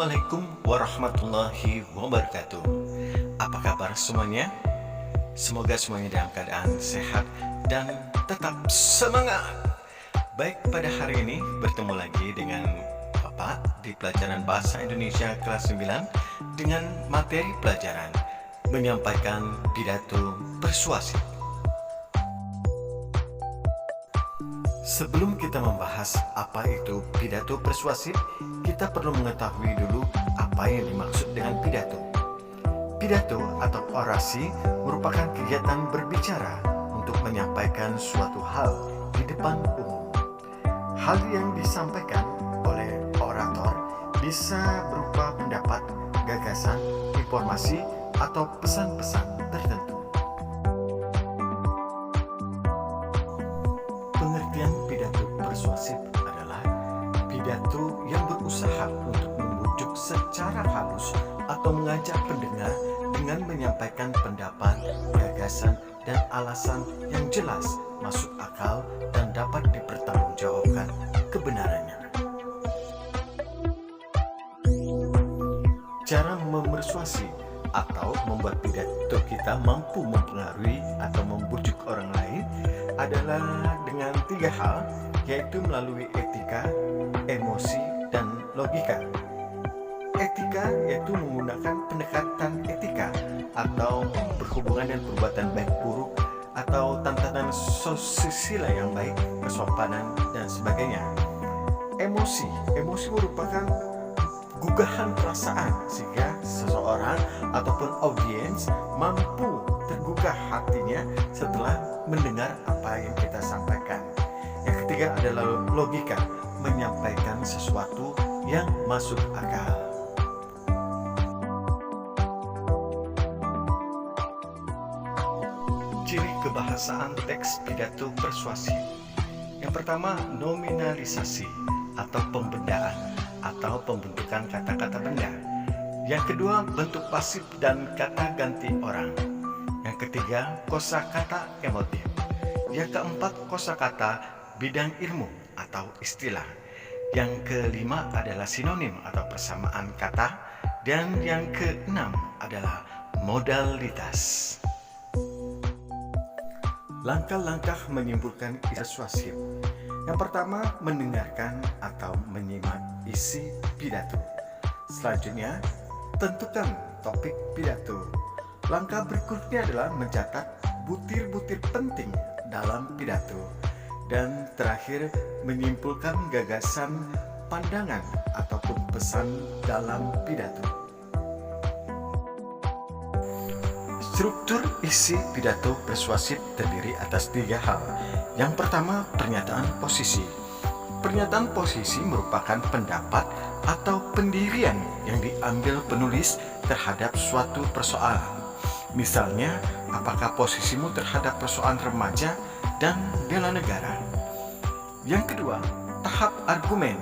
Assalamualaikum warahmatullahi wabarakatuh. Apa kabar semuanya? Semoga semuanya dalam keadaan sehat dan tetap semangat. Baik, pada hari ini bertemu lagi dengan Bapak di pelajaran Bahasa Indonesia kelas 9 dengan materi pelajaran menyampaikan pidato persuasif. Sebelum kita membahas apa itu pidato persuasif, kita perlu mengetahui dulu apa yang dimaksud dengan pidato. Pidato atau orasi merupakan kegiatan berbicara untuk menyampaikan suatu hal di depan umum. Hal yang disampaikan oleh orator bisa berupa pendapat, gagasan, informasi, atau pesan-pesan tertentu. Pengertian pidato persuasif adalah pidato yang berusaha untuk membujuk secara halus atau mengajak pendengar dengan menyampaikan pendapat, gagasan, dan alasan yang jelas, masuk akal, dan dapat dipertanggungjawabkan kebenarannya. Cara memersuasi atau membuat pidato kita mampu mempengaruhi atau membujuk orang lain adalah dengan 3 hal, yaitu melalui etika, emosi, dan logika. Etika yaitu menggunakan pendekatan etika atau berhubungan dengan perbuatan baik buruk atau tatanan sosial yang baik, kesopanan, dan sebagainya. Emosi merupakan gugahan perasaan sehingga seseorang ataupun audiens mampu tergugah hatinya setelah mendengar apa yang kita sampaikan. Yang ketiga adalah logika, menyampaikan sesuatu yang masuk akal. Ciri kebahasaan teks pidato persuasif. Yang pertama, nominalisasi atau pembendaan atau pembentukan kata-kata benda. Yang kedua, bentuk pasif dan kata ganti orang. Yang ketiga, kosakata emotif. Yang keempat, kosakata bidang ilmu atau istilah. Yang kelima adalah sinonim atau persamaan kata. Dan yang keenam adalah modalitas. Langkah-langkah menyimpulkan persuasif. Yang pertama, mendengarkan atau menyimak isi pidato. Selanjutnya, tentukan topik pidato. Langkah berikutnya adalah mencatat butir-butir penting dalam pidato. Dan terakhir, menyimpulkan gagasan, pandangan, ataupun pesan dalam pidato. Struktur isi pidato persuasif terdiri atas 3 hal. Yang pertama, pernyataan posisi. Pernyataan posisi merupakan pendapat atau pendirian yang diambil penulis terhadap suatu persoalan. Misalnya, apakah posisimu terhadap persoalan remaja dan bela negara? Yang kedua, tahap argumen.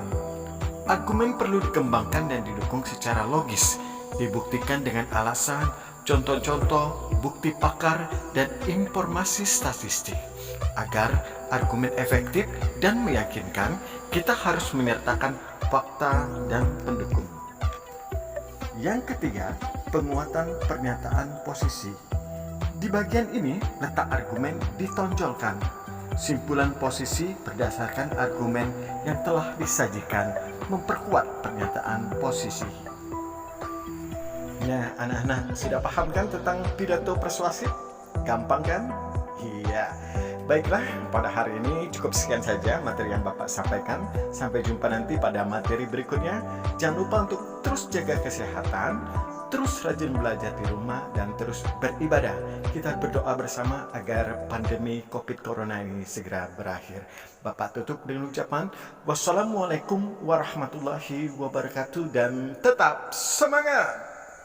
Argumen perlu dikembangkan dan didukung secara logis, dibuktikan dengan alasan, contoh-contoh, bukti pakar, dan informasi statistik. Agar argumen efektif dan meyakinkan, kita harus menyertakan fakta dan pendukung. Yang ketiga, penguatan pernyataan posisi. Di bagian ini, letak argumen ditonjolkan. Simpulan posisi berdasarkan argumen yang telah disajikan memperkuat pernyataan posisi. Nah, anak-anak sudah paham kan tentang pidato persuasif? Gampang kan? Iya. Baiklah, pada hari ini cukup sekian saja materi yang Bapak sampaikan. Sampai jumpa nanti pada materi berikutnya. Jangan lupa untuk terus jaga kesehatan, terus rajin belajar di rumah, dan terus beribadah. Kita berdoa bersama agar pandemi COVID Corona ini segera berakhir. Bapak tutup dengan ucapan, wassalamualaikum warahmatullahi wabarakatuh, dan tetap semangat!